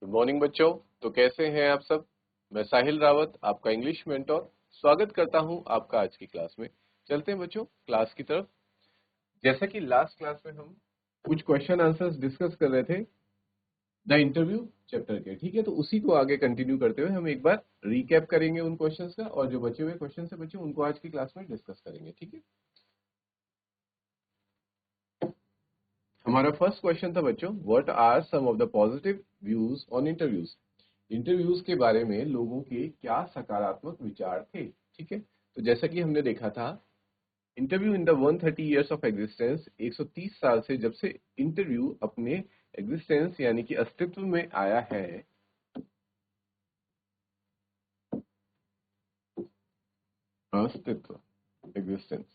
Good morning बच्चों। तो कैसे हैं आप सब। मैं साहिल रावत, आपका इंग्लिश मेंटोर, स्वागत करता हूं आपका आज की क्लास में। चलते हैं बच्चों क्लास की तरफ। जैसा कि लास्ट क्लास में हम कुछ क्वेश्चन आंसर्स डिस्कस कर रहे थे द इंटरव्यू चैप्टर के, ठीक है। तो उसी को आगे कंटिन्यू करते हुए हम एक बार रिकैप करेंगे उन क्वेश्चंस का, और जो बचे हुए क्वेश्चन है बच्चों उनको आज की क्लास में डिस्कस करेंगे, ठीक है। हमारा फर्स्ट क्वेश्चन था बच्चों, what are some of the positive views on interviews. Interviews के बारे में लोगों के क्या सकारात्मक विचार थे, ठीक है। तो जैसा कि हमने देखा था, interview in the 130 years of existence, 130 साल से जब से इंटरव्यू अपने एग्जिस्टेंस यानी कि अस्तित्व में आया है, अस्तित्व existence,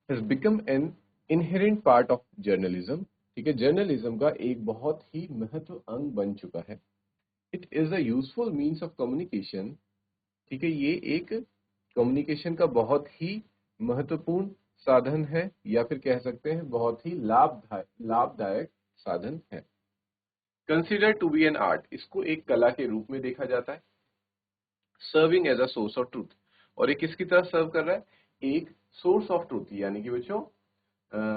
has become an inherent part of journalism, ठीक है। जर्नलिज्म का एक बहुत ही महत्व अंग बन चुका है। It is a useful means of communication, ठीक है। ये एक कम्युनिकेशन का बहुत ही महत्वपूर्ण साधन है, या फिर कह सकते हैं बहुत ही लाभदायक साधन है। Consider to be an art, इसको एक कला के रूप में देखा जाता है। Serving as a source of truth, और ये किसकी तरह सर्व कर रहा है, एक सोर्स ऑफ ट्रूथ यानी कि बच्चों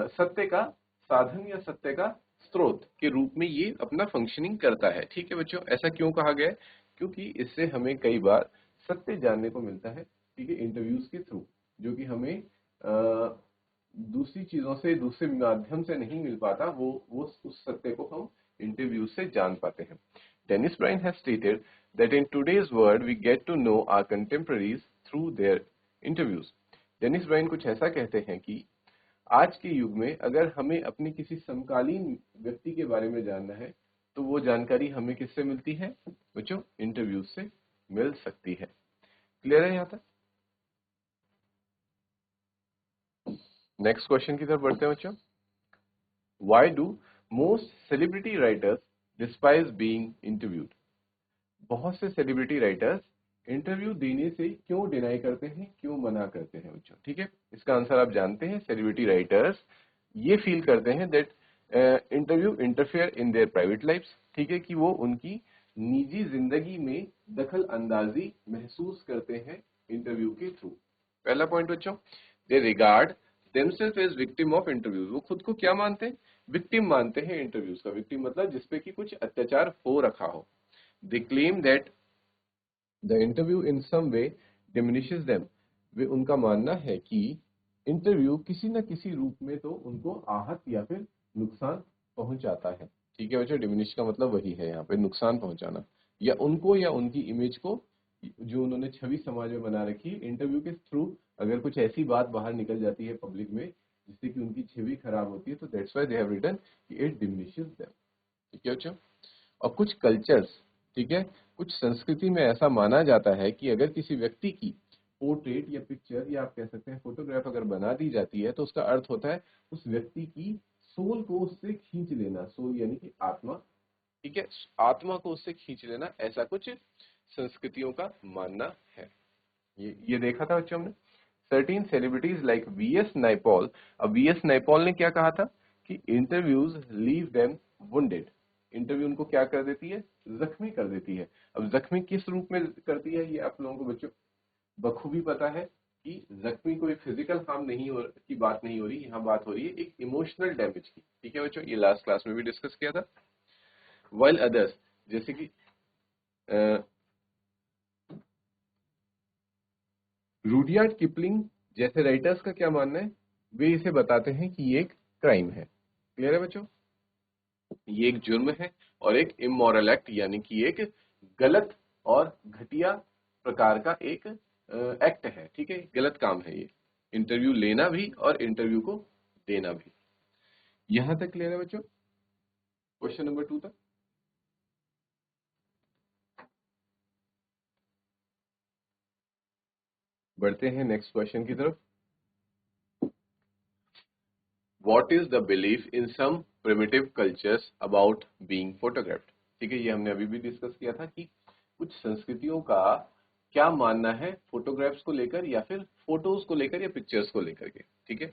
सत्य का साधन या सत्य का स्रोत के रूप में ये अपना फंक्शनिंग करता है, ठीक है बच्चों। ऐसा क्यों कहा गया है, क्योंकि इससे हमें कई बार सत्य जानने को मिलता है, ठीक है, इंटरव्यूज के थ्रू, जो कि हमें दूसरी चीजों से, दूसरे माध्यम से नहीं मिल पाता। वो उस सत्य को हम इंटरव्यू से जान पाते हैं। Dennis Brian has stated that in today's world we get to know our contemporaries through their interviews. Dennis Brian कुछ ऐसा कहते हैं कि आज के युग में अगर हमें अपने किसी समकालीन व्यक्ति के बारे में जानना है, तो वो जानकारी हमें किससे मिलती है बच्चों, इंटरव्यू से मिल सकती है। क्लियर है यहाँ तक। नेक्स्ट क्वेश्चन की तरफ बढ़ते हैं बच्चों। Why do most celebrity writers despise being interviewed. बहुत से सेलिब्रिटी राइटर्स इंटरव्यू देने से क्यों डिनाई करते हैं, क्यों मना करते हैं बच्चों, ठीक है। इसका आंसर आप जानते हैं। सेलिब्रिटी राइटर्स ये फील करते हैं that interview interfere in their private lifes, ठीक है, कि वो उनकी निजी जिंदगी में दखल अंदाजी महसूस करते हैं इंटरव्यू के थ्रू। पहला पॉइंट बच्चों, they regard themselves as victim of interviews. वो खुद को क्या मानते हैं, विक्टिम मानते हैं इंटरव्यूज का। विक्टिम मतलब जिसपे कि कुछ अत्याचार हो रखा हो। They claim that the interview in some way diminishes them. वे उनका मानना है कि इंटरव्यू किसी न किसी रूप में तो उनको आहत या फिर नुकसान पहुंचाता है, ठीक है बच्चों। डिमिनिश का मतलब वही है यहाँ पे, नुकसान पहुंचाना, या उनको या उनकी इमेज को, जो उन्होंने छवि समाज में बना रखी है, इंटरव्यू के थ्रू अगर कुछ ऐसी बात बाहर निकल जाती है पब्लिक में जिससे कि उनकी छवि खराब होती है, तो that's why they have written कि इट डिमिनिशेस देम, ठीक है बच्चों। और कुछ कल्चर्स, ठीक है, कुछ संस्कृति में ऐसा माना जाता है कि अगर किसी व्यक्ति की पोर्ट्रेट या पिक्चर या आप कह सकते हैं फोटोग्राफ अगर बना दी जाती है, तो उसका अर्थ होता है उस व्यक्ति की सोल को उससे खींच लेना। सोल यानी कि आत्मा, ठीक है, आत्मा को उससे खींच लेना, ऐसा कुछ संस्कृतियों का मानना है। ये देखा था बच्चों हमने। सर्टीन सेलिब्रिटीज लाइक वीएस नाइपॉल। अब वीएस नाइपॉल ने क्या कहा था कि interviews leave them wounded. Interview उनको क्या कर देती है, जख्मी कर देती है। अब जख्मी किस रूप में करती है, ये आप लोगों को बच्चों बखूबी पता है कि जख्मी कोई फिजिकल हार्म नहीं हो की बात नहीं हो रही, यहाँ बात हो रही है एक इमोशनल डैमेज की, ठीक है बच्चों। ये लास्ट क्लास में भी डिस्कस किया था। वाइल अदर्स, जैसे कि रूडयार्ड किपलिंग जैसे राइटर्स का क्या मानना है, वे इसे बताते हैं कि ये एक क्राइम है। क्लियर है बच्चों, ये एक जुर्म है और एक इमोरल एक्ट यानी कि एक गलत और घटिया प्रकार का एक एक्ट है, ठीक है, गलत काम है ये, इंटरव्यू लेना भी और इंटरव्यू को देना भी। यहां तक क्लियर है बच्चों, क्वेश्चन नंबर 2 तक। बढ़ते हैं नेक्स्ट क्वेश्चन की तरफ। What is the belief in some primitive cultures about being photographed? ठीक है, ये हमने अभी भी डिस्कस किया था कि कुछ संस्कृतियों का क्या मानना है फोटोग्राफ्स को लेकर या फिर फोटोज को लेकर या पिक्चर्स को लेकर के, ठीक है।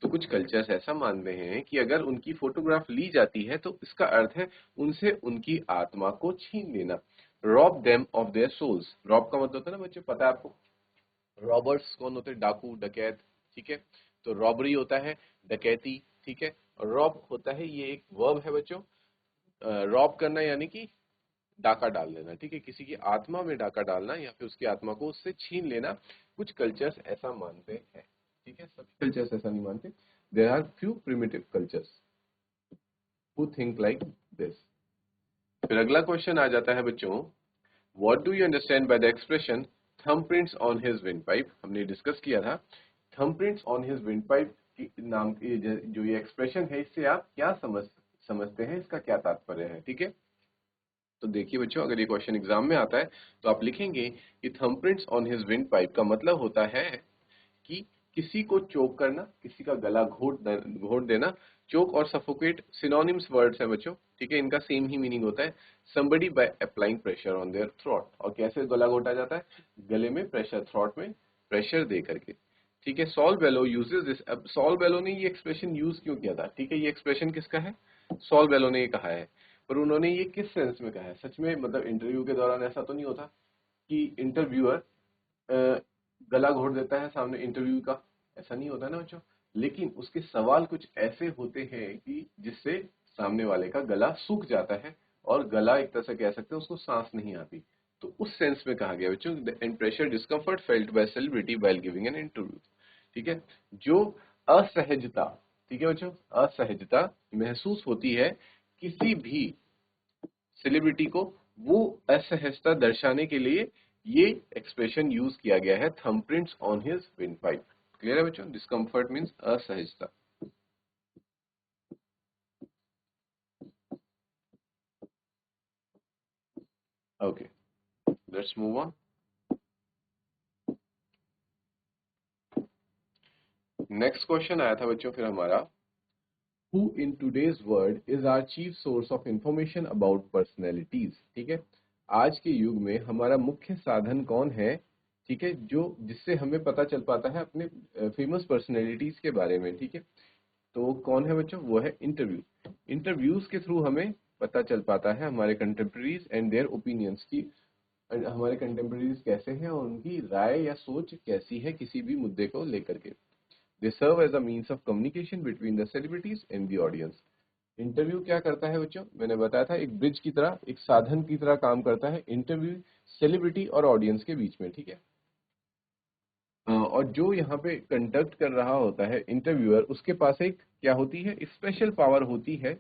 तो कुछ कल्चर्स ऐसा मानते हैं कि अगर उनकी फोटोग्राफ ली जाती है तो इसका अर्थ है उनसे उनकी आत्मा को छीन लेना, rob them of their souls. Rob का मतलब होता है ना बच्चों, पता है आपको रॉबर्स कौन होते हैं, डाकू डकैत, ठीक है। तो रॉबरी होता है डकैती, ठीक है। और रॉब होता है, ये एक वर्ब है बच्चों, रॉब करना यानी कि डाका डाल लेना, ठीक है, किसी की आत्मा में डाका डालना या फिर उसकी आत्मा को उससे छीन लेना। कुछ कल्चर्स ऐसा मानते हैं, ठीक है, सभी कल्चर्स ऐसा नहीं मानते। There are few primitive cultures who think like this. फिर अगला क्वेश्चन आ जाता है बच्चों, what do you understand by the expression thumbprints on his windpipe. हमने डिस्कस किया था थंबप्रिंट्स ऑन हिज विंडपाइप की नाम की जो ये एक्सप्रेशन है, इससे आप क्या समझते हैं, इसका क्या तात्पर्य है, ठीक है। तो देखिए बच्चों, अगर ये क्वेश्चन एग्जाम में आता है तो आप लिखेंगे कि थंबप्रिंट्स ऑन हिज विंड पाइप का मतलब होता है कि किसी को चोक करना, किसी का गला घोट देना। चोक और सफोकेट सिनोनिम्स वर्ड्स हैं बच्चों, ठीक है, इनका सेम ही मीनिंग होता है। somebody by applying pressure on their throat। और कैसे गला घोटा जाता है, गले में प्रेशर, थ्रोट में प्रेशर दे करके, ठीक है। Saul Bellow uses this. अब सॉल बेलो ने ये एक्सप्रेशन यूज क्यों किया था, ठीक है, ये एक्सप्रेशन किसका है, सॉल बेलो ने ये कहा है। पर उन्होंने ये किस सेंस में कहा है, सच में मतलब इंटरव्यू के दौरान ऐसा तो नहीं होता कि इंटरव्यूअर गला घोट देता है सामने इंटरव्यू का, ऐसा नहीं होता ना बच्चों। लेकिन उसके सवाल कुछ ऐसे होते हैं कि जिससे सामने वाले का गला सूख जाता है और गला एक तरह से कह सकते हैं उसको सांस नहीं आती। तो उस सेंस में कहा गया बच्चों, and pressure discomfort felt by celebrity while giving an interview, ठीक है। जो असहजता, ठीक है बच्चों, असहजता महसूस होती है किसी भी सेलिब्रिटी को, वो असहजता दर्शाने के लिए ये एक्सप्रेशन यूज किया गया है, थंबप्रिंट्स ऑन हिज विंडपाइप। क्लियर है बच्चों, डिस्कम्फर्ट मींस असहजता। Okay, let's move on. Next question आया था बच्चों फिर हमारा, who in today's world is our chief source of information about personalities, ठीक है। आज के युग में हमारा मुख्य साधन कौन है, ठीक है, जो जिससे हमें पता चल पाता है अपने फेमस पर्सनैलिटीज के बारे में, ठीक है। तो कौन है बच्चों, वो है इंटरव्यू। इंटरव्यूज के थ्रू हमें पता चल पाता है हमारे कंटेम्प्रेरीज एंड देयर ओपिनियंस की, हमारे कंटेम्प्रेरीज कैसे हैं और उनकी राय या सोच कैसी है किसी भी मुद्दे को लेकर के। They serve as a means of communication between the celebrities and the audience। Interview क्या करता है बच्चों, मैंने बताया था एक ब्रिज की तरह, एक साधन की तरह काम करता है इंटरव्यू सेलिब्रिटी और ऑडियंस के बीच में, ठीक है। और जो यहाँ पे कंडक्ट कर रहा होता है इंटरव्यूअर, उसके पास एक क्या होती है, स्पेशल पावर होती है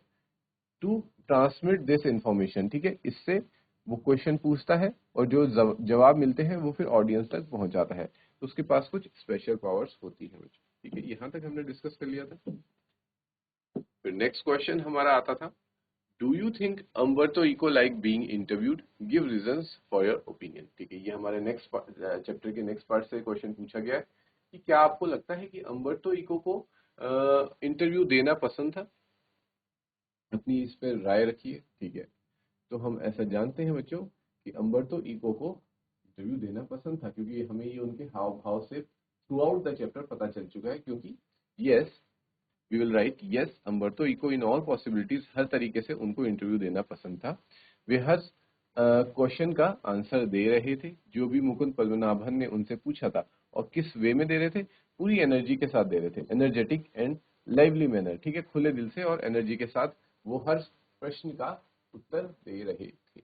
टू ट्रांसमिट दिस इंफॉर्मेशन, ठीक है। इससे वो क्वेश्चन पूछता है और जो जवाब मिलते हैं वो फिर ऑडियंस तक पहुंचाता है। तो उसके पास कुछ स्पेशल पावर्स होती है बच्चों, ठीक है। यहाँ तक हमने डिस्कस कर लिया था। फिर नेक्स्ट क्वेश्चन हमारा आता था, do you think Umberto Eco like being interviewed, give reasons for your opinion, ठीक है। ये हमारे नेक्स्ट चैप्टर के नेक्स्ट पार्ट से क्वेश्चन पूछा गया है कि क्या आपको लगता है कि अम्बर्तो इको को इंटरव्यू देना पसंद था, अपनी इस पर राय रखिए, ठीक है। तो हम ऐसा जानते हैं बच्चों कि अम्बर्तो इको को इंटरव्यू देना पसंद था, क्योंकि हमें ये उनके हाव भाव से थ्रू आउट द चैप्टर पता चल चुका है। क्योंकि yes, we will write yes, Umberto Eco in all possibilities, हर तरीके से उनको इंटरव्यू देना पसंद था। वे हर क्वेश्चन का आंसर दे रहे थे जो भी मुकुंद पद्मनाभन ने उनसे पूछा था, और किस वे में दे रहे थे, पूरी एनर्जी के साथ दे रहे थे, एनर्जेटिक एंड लाइवली मैनर, ठीक है, खुले दिल से और एनर्जी के साथ वो हर प्रश्न का उत्तर दे रहे थे।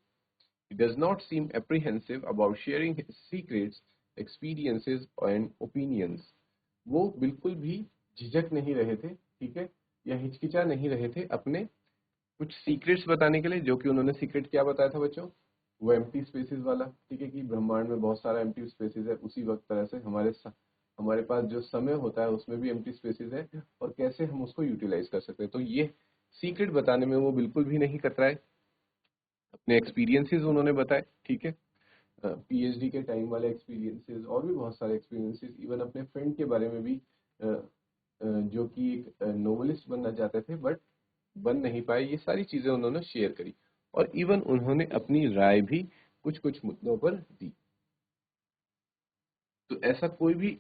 He does not seem apprehensive about sharing his secrets, experiences and opinions। वो बिल्कुल भी झिझक नहीं रहे थे, ठीक है, या हिचकिचा नहीं रहे थे अपने कुछ सीक्रेट्स बताने के लिए। जो कि उन्होंने सीक्रेट क्या बताया था बच्चों, वो एम्प्टी स्पेसेस वाला, ठीक है, कि ब्रह्मांड में बहुत सारा एम्प्टी स्पेसेस है। उसी वक्त तरह से हमारे पास जो समय होता है उसमें भी एम्प्टी स्पेसेस है, और कैसे हम उसको यूटिलाइज कर सकते हैं। तो ये सीक्रेट बताने में वो बिल्कुल भी नहीं कतराए। अपने एक्सपीरियंसेस उन्होंने बताए, ठीक है, पीएचडी के टाइम वाले एक्सपीरियंसेस और भी बहुत सारे एक्सपीरियंसेस, इवन अपने फ्रेंड के बारे में भी, जो कि एक नोवेलिस्ट बनना चाहते थे बट बन नहीं पाए, ये सारी चीजें उन्होंने शेयर करी। और इवन उन्होंने अपनी राय भी कुछ कुछ मुद्दों पर दी। तो ऐसा कोई भी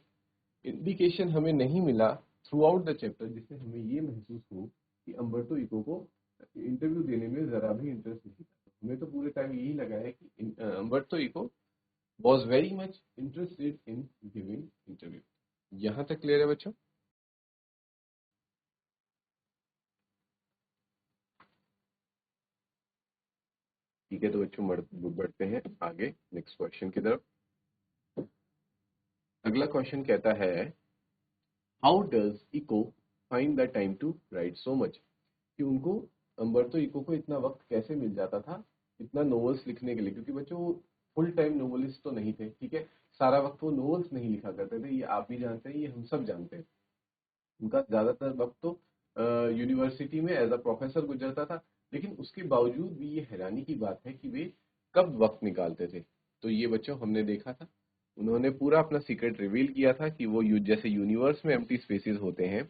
इंडिकेशन हमें नहीं मिला थ्रू आउट द चैप्टर जिससे हमें ये महसूस हो कि अम्बर्तो इको को इंटरव्यू देने में जरा भी इंटरेस्ट नहीं था। हमें तो पूरे टाइम यही लगा है कि Umberto Eco was very much interested in giving interview. यहाँ तक क्लियर है बच्चों? ठीक है, तो बच्चों बढ़ते हैं आगे नेक्स्ट क्वेश्चन की तरफ। अगला क्वेश्चन कहता है how does Eco find the time to write so much, कि उनको अम्बर्तो इको को इतना वक्त कैसे मिल जाता था इतना नोवेल्स लिखने के लिए, क्योंकि बच्चों वो फुल टाइम नोवेलिस्ट तो नहीं थे, ठीक है, सारा वक्त वो नोवेल्स नहीं लिखा करते थे, ये आप भी जानते हैं, ये हम सब जानते हैं। उनका ज्यादातर वक्त तो यूनिवर्सिटी में एज अ प्रोफेसर गुजरता था, लेकिन उसके बावजूद भी ये हैरानी की बात है कि वे कब वक्त निकालते थे। तो ये बच्चों हमने देखा था, उन्होंने पूरा अपना सीक्रेट रिवील किया था कि वो जैसे यूनिवर्स में एम्प्टी स्पेसेस होते हैं,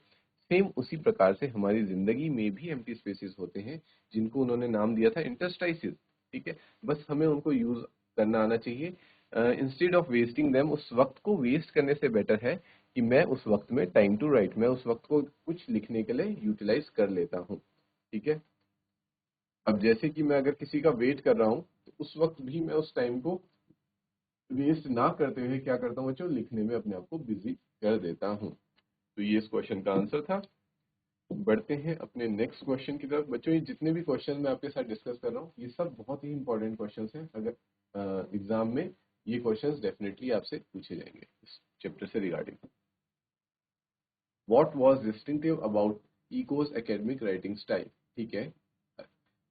सेम उसी प्रकार से हमारी जिंदगी में भी एम्प्टी स्पेसेस होते हैं, जिनको उन्होंने नाम दिया था इंटरस्टाइसिस। ठीक है, बस हमें उनको यूज करना आना चाहिए। इंस्टेड ऑफ वेस्टिंग देम, उस वक्त को वेस्ट करने से बेटर है कि मैं उस वक्त में टाइम टू राइट, मैं उस वक्त को कुछ लिखने के लिए यूटिलाइज कर लेता हूँ। ठीक है, अब जैसे कि मैं अगर किसी का वेट कर रहा हूँ तो उस वक्त भी मैं उस टाइम को वेस्ट ना करते हुए क्या करता हूँ बच्चों, लिखने में अपने आप को बिजी कर देता हूँ। तो ये इस क्वेश्चन का आंसर था। बढ़ते हैं अपने नेक्स्ट क्वेश्चन की तरफ। बच्चों ये जितने भी क्वेश्चन मैं आपके साथ डिस्कस कर रहा हूँ ये सब बहुत ही इंपॉर्टेंट क्वेश्चंस हैं, अगर एग्जाम में ये क्वेश्चंस डेफिनेटली आपसे पूछे जाएंगे इस चैप्टर से regarding. What was distinctive about echoes academic writing style. ठीक है,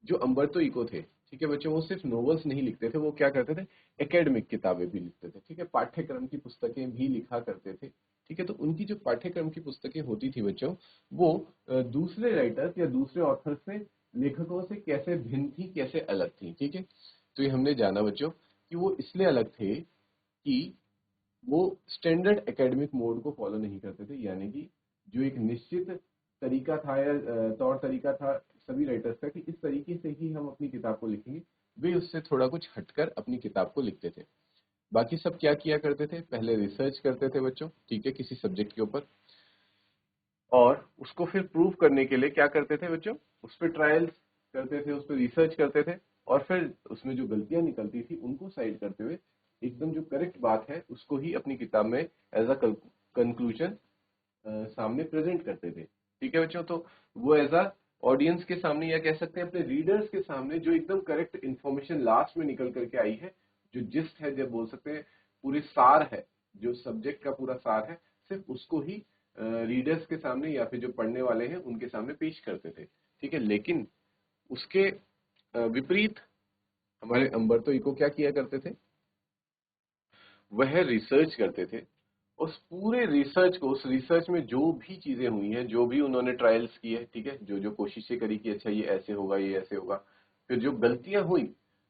जो अम्बर्तो इको थे, ठीक है बच्चों, वो सिर्फ नॉवेल्स नहीं लिखते थे, वो क्या करते थे, एकेडमिक किताबें भी लिखते थे, ठीक है, पाठ्यक्रम की पुस्तकें भी लिखा करते थे। ठीक है, तो उनकी जो पाठ्यक्रम की पुस्तकें होती थी बच्चों, वो दूसरे राइटर्स या दूसरे ऑथर्स से, लेखकों से कैसे भिन्न थी, कैसे अलग थी। ठीक है, तो ये हमने जाना बच्चों कि वो इसलिए अलग थे कि वो स्टैंडर्ड एकेडमिक मोड को फॉलो नहीं करते थे, यानी कि जो एक निश्चित तरीका था या तौर तरीका था सभी राइटर्स का कि इस तरीके से ही हम अपनी किताब को लिखेंगे, वे उससे थोड़ा कुछ हटकर अपनी किताब को लिखते थे। बाकी सब क्या किया करते थे, पहले रिसर्च करते थे बच्चों, ठीक है, किसी सब्जेक्ट के ऊपर, और उसको फिर प्रूव करने के लिए क्या करते थे बच्चों, उस पर ट्रायल्स करते थे, उस पर रिसर्च करते थे, और फिर उसमें जो गलतियां निकलती थी उनको साइड करते हुए एकदम जो करेक्ट बात है उसको ही अपनी किताब में एज अ कंक्लूजन सामने प्रेजेंट करते थे। ठीक है बच्चों, तो वो एज अ ऑडियंस के सामने, या कह सकते हैं अपने रीडर्स के सामने, जो एकदम करेक्ट इन्फॉर्मेशन लास्ट में निकल करके आई है, जो जिस्ट है, जब बोल सकते हैं पूरे सार है, जो सब्जेक्ट का पूरा सार है, सिर्फ उसको ही रीडर्स के सामने या फिर जो पढ़ने वाले हैं उनके सामने पेश करते थे। ठीक है, लेकिन उसके विपरीत हमारे अम्बर्तो इको क्या किया करते थे, वह रिसर्च करते थे। उस पूरे रिसर्च को, उस रिसर्च में जो भी चीजें हुई हैं, जो भी उन्होंने ट्रायल्स की है, ठीक है, जो जो कोशिशें करी कि अच्छा ये ऐसे होगा, ये ऐसे होगा, फिर जो गलतियां हुई,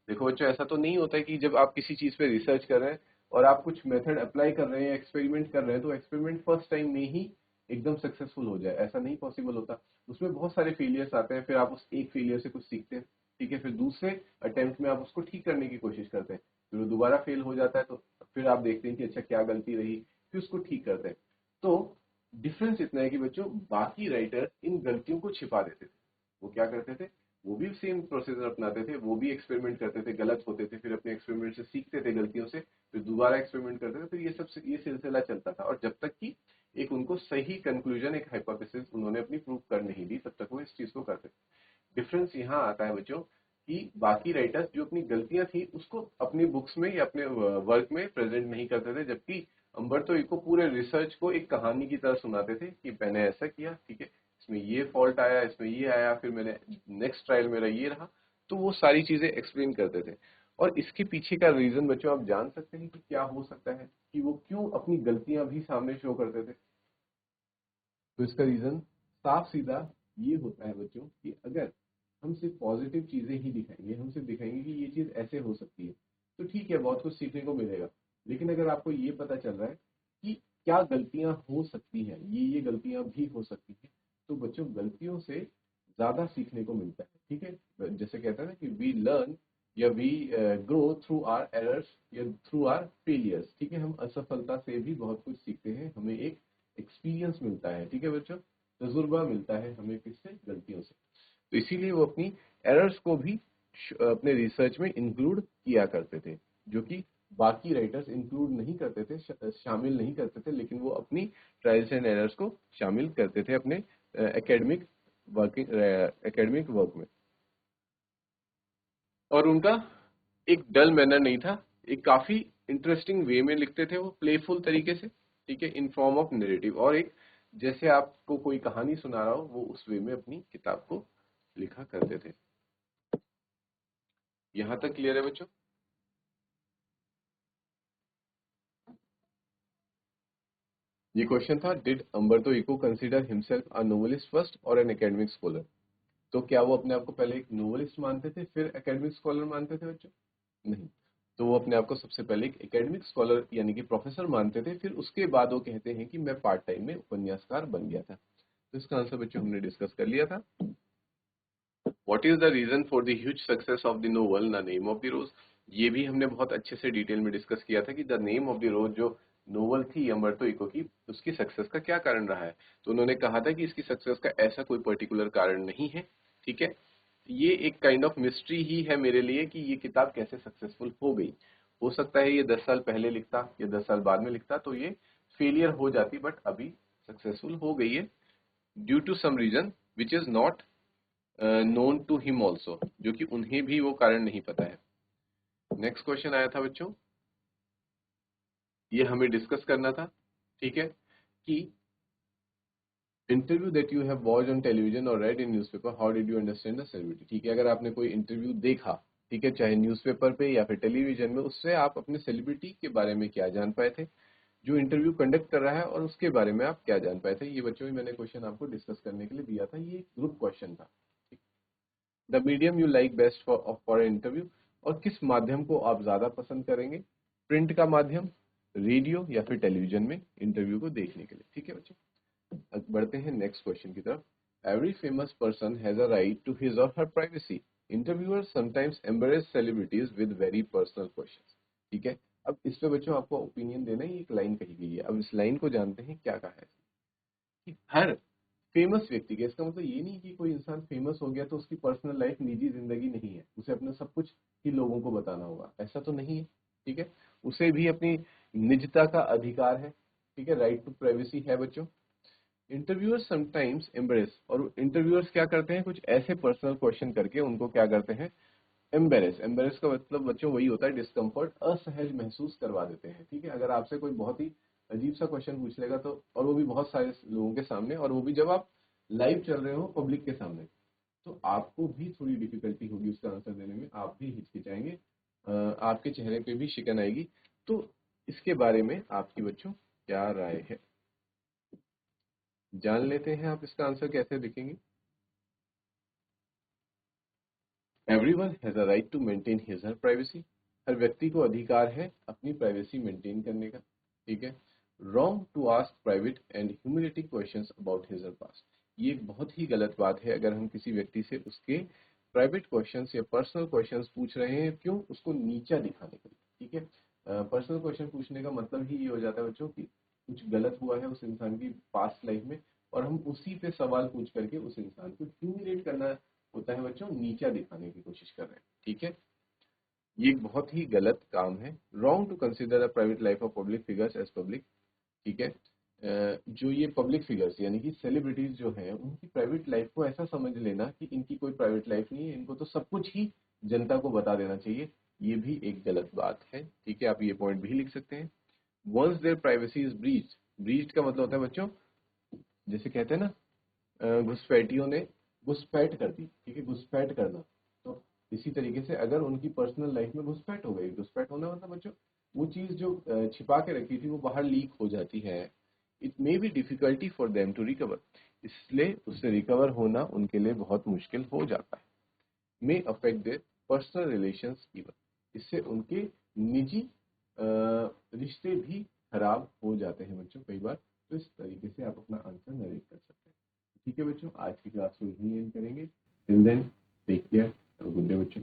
देखो बच्चों ऐसा तो नहीं होता है कि जब आप किसी चीज पे रिसर्च कर रहे हैं और आप कुछ मेथड अप्लाई कर रहे हैं, एक्सपेरिमेंट कर रहे हैं, तो एक्सपेरिमेंट फर्स्ट टाइम में ही एकदम सक्सेसफुल हो जाए, ऐसा नहीं पॉसिबल होता। उसमें बहुत सारे फेलियर्स आते हैं, फिर आप उस एक फेलियर से कुछ सीखते हैं, ठीक है, फिर दूसरे अटेम्प्ट में आप उसको ठीक करने की कोशिश करते हैं, फिर वो दोबारा फेल हो जाता है, तो फिर आप देखते हैं कि अच्छा क्या गलती रही, फिर उसको ठीक करते हैं। तो डिफरेंस इतना है कि बच्चों बाकी राइटर इन गलतियों को छिपा देते थे। वो क्या करते थे, वो भी सेम प्रोसीजर अपनाते थे, वो भी एक्सपेरिमेंट करते थे, गलत होते थे, फिर अपने एक्सपेरिमेंट से सीखते थे गलतियों से, फिर दोबारा एक्सपेरिमेंट करते थे, फिर ये सिलसिला चलता था, और जब तक कि एक उनको सही कंक्लूजन, एक हाइपोथेसिस उन्होंने अपनी प्रूव कर नहीं दी, तब तक वो इस चीज को करते थे। डिफरेंस यहाँ आता है बच्चों कि बाकी राइटर्स जो अपनी गलतियां थी उसको अपनी बुक्स में या अपने वर्क में प्रेजेंट नहीं करते थे, जबकि अम्बर्तो इको पूरे रिसर्च को एक कहानी की तरह सुनाते थे कि मैंने ऐसा किया, ठीक है, इसमें ये फॉल्ट आया, इसमें ये आया, फिर मैंने नेक्स्ट ट्रायल मेरा ये रहा, तो वो सारी चीजें एक्सप्लेन करते थे। और इसके पीछे का रीजन बच्चों आप जान सकते हैं कि क्या हो सकता है, कि वो क्यों अपनी गलतियां भी सामने शो करते थे। तो इसका रीजन साफ सीधा ये होता है बच्चों कि अगर हम सिर्फ पॉजिटिव चीजें ही दिखाएंगे, हम सिर्फ दिखाएंगे कि ये चीज ऐसे हो सकती है, तो ठीक है, बहुत कुछ सीखने को मिलेगा। लेकिन अगर आपको ये पता चल रहा है कि क्या गलतियां हो सकती हैं, ये गलतियां भी हो सकती हैं, तो बच्चों गलतियों से ज्यादा सीखने को मिलता है। ठीक है, जैसे कहते हैं ना कि वी लर्न, या we grow through our errors या थ्रू आर फेलियर्स। ठीक है, हम असफलता से भी बहुत कुछ सीखते हैं, हमें एक एक्सपीरियंस मिलता है। ठीक है बच्चों, तजुर्बा मिलता है हमें किससे, गलतियों से। तो इसीलिए वो अपनी एरर्स को भी अपने रिसर्च में इंक्लूड किया करते थे, जो कि बाकी राइटर्स इंक्लूड नहीं करते थे, शामिल नहीं करते थे, लेकिन वो अपनी ट्रायल्स एंड एरर्स को शामिल करते थे अपने एकेडमिक वर्क में। और उनका एक डल मैनर नहीं था, एक काफी इंटरेस्टिंग वे में लिखते थे वो, प्लेफुल तरीके से। ठीक है, इन फॉर्म ऑफ नैरेटिव, और एक जैसे आपको कोई कहानी सुना रहा हो वो उस वे में अपनी किताब को लिखा करते थे। यहां तक क्लियर है बच्चों? ये क्वेश्चन था, did Umberto Eco consider himself a novelist first और एन एकेडमिक स्कॉलर? तो क्या वो अपने आप को पहले एक नोवेलिस्ट मानते थे फिर एकेडमिक स्कॉलर मानते थे बच्चों? नहीं, तो वो अपने आप को सबसे पहले एक एकेडमिक स्कॉलर यानी कि प्रोफेसर मानते थे, फिर उसके बाद वो कहते हैं कि मैं पार्ट टाइम में उपन्यासकार बन गया था। तो इसका आंसर बच्चों हमने डिस्कस कर लिया था। What is the reason for the huge success of the novel The Name of the Rose? ये भी हमने बहुत अच्छे से डिटेल में डिस्कस किया था कि द नेम ऑफ द रोज जो नोवेल थी अम्बर्तो इको की, उसकी सक्सेस का क्या कारण रहा है। तो उन्होंने कहा था कि इसकी सक्सेस का ऐसा कोई पर्टिकुलर कारण नहीं है। ठीक है, ये एक काइंड ऑफ मिस्ट्री ही है मेरे लिए कि ये किताब कैसे सक्सेसफुल हो गई। हो सकता है ये 10 साल पहले लिखता या 10 साल बाद में लिखता तो ये फेलियर हो जाती, बट अभी सक्सेसफुल हो गई है due to some reason which is not known to him also, जो कि उन्हें भी वो कारण नहीं पता है। नेक्स्ट क्वेश्चन आया था बच्चों, ये हमें डिस्कस करना था। ठीक है, कि interview that you have watched on television और read in newspaper, how did you understand the celebrity? ठीक है, अगर आपने कोई इंटरव्यू देखा, ठीक है, चाहे न्यूज़पेपर पे या फिर टेलीविजन में, उससे आप अपने सेलिब्रिटी के बारे में क्या जान पाए थे, जो इंटरव्यू कंडक्ट कर रहा है, और उसके बारे में आप क्या जान पाए थे। ये बच्चों भी मैंने क्वेश्चन आपको डिस्कस करने के लिए दिया था, ये ग्रुप क्वेश्चन था। The medium you like best for interview, और किस माध्यम को आप ज्यादा पसंद करेंगे, प्रिंट का माध्यम, रेडियो या फिर टेलीविजन में इंटरव्यू को देखने के लिए। ठीक है बच्चों, अब बढ़ते हैं नेक्स्ट क्वेश्चन की तरफ। Every famous person has a right to his और her privacy, interviewer sometimes embarrass celebrities with very personal questions. ठीक है, अब इस पे बच्चों आपको ओपिनियन देना है, एक लाइन कही गई है, अब इस लाइन को जानते हैं क्या कहा है कि हर फेमस व्यक्ति के, इसका मतलब ये नहीं कि कोई इंसान फेमस हो गया तो उसकी पर्सनल लाइफ, निजी जिंदगी नहीं है, उसे अपना सब कुछ ही लोगों को बताना होगा, ऐसा तो नहीं है। ठीक है, उसे भी अपनी निजता का अधिकार है। ठीक है, राइट टू प्राइवेसी है बच्चों। इंटरव्यूअर्स समटाइम्स एम्बरेस, और इंटरव्यूअर्स क्या करते हैं, कुछ ऐसे पर्सनल क्वेश्चन करके उनको क्या करते हैं, एम्बेरेस। एम्बेरेस का मतलब बच्चों वही होता है, डिस्कम्फर्ट, असहज महसूस करवा देते हैं। ठीक है, अगर आपसे कोई बहुत ही अजीब सा क्वेश्चन पूछ लेगा तो, और वो भी बहुत सारे लोगों के सामने, और वो भी जब आप लाइव चल रहे हो पब्लिक के सामने, तो आपको भी थोड़ी डिफिकल्टी होगी उसका आंसर देने में, आप भी हिचकिचाएंगे, आपके चेहरे पे भी शिकन आएगी। तो इसके बारे में आपकी बच्चों क्या राय है, जान लेते हैं। आप इसका आंसर कैसे लिखेंगे? Everyone has a right to maintain his her privacy, हर व्यक्ति को अधिकार है अपनी प्राइवेसी मेंटेन करने का। ठीक है, wrong to ask private and humiliating questions about his her past, ये एक बहुत ही गलत बात है अगर हम किसी व्यक्ति से उसके प्राइवेट क्वेश्चंस या पर्सनल क्वेश्चंस पूछ रहे हैं, क्यों, उसको नीचा दिखाने के लिए। ठीक है, पर्सनल क्वेश्चन पूछने का मतलब ही ये हो जाता है बच्चों की कुछ गलत हुआ है उस इंसान की पास्ट लाइफ में, और हम उसी पे सवाल पूछ करके उस इंसान को ह्यूमिलेट करना होता है बच्चों, नीचा दिखाने की कोशिश कर रहे हैं। ठीक है, ये एक बहुत ही गलत काम है। Wrong to consider the private life of public figures as public. ठीक है, जो ये पब्लिक फिगर्स यानी कि सेलिब्रिटीज जो हैं, उनकी प्राइवेट लाइफ को ऐसा समझ लेना कि इनकी कोई प्राइवेट लाइफ नहीं है, इनको तो सब कुछ ही जनता को बता देना चाहिए, ये भी एक गलत बात है। ठीक है, आप ये पॉइंट भी लिख सकते हैं। Once their privacy is breached, breached का मतलब होता है बच्चों, जैसे कहते हैं ना, घुसपैठियों ने घुसपैठ कर दी। ठीक है, घुसपैठ करना, तो इसी तरीके से अगर उनकी पर्सनल लाइफ में घुसपैठ हो गई, घुसपैठ होना मतलब बच्चों वो चीज जो छिपा के रखी थी वो बाहर लीक हो जाती है, it may be difficulty for them to recover, इसलिए उससे रिकवर होना उनके लिए बहुत मुश्किल हो जाता है। May affect their personal relations even, इससे उनके निजी रिश्ते भी खराब हो जाते हैं बच्चों कई बार। तो इस तरीके से आप अपना आंसर नरेट कर सकते हैं। ठीक है बच्चों, आज की क्लास को यहीं एंड करेंगे। Till then, take care, have a good day बच्चों।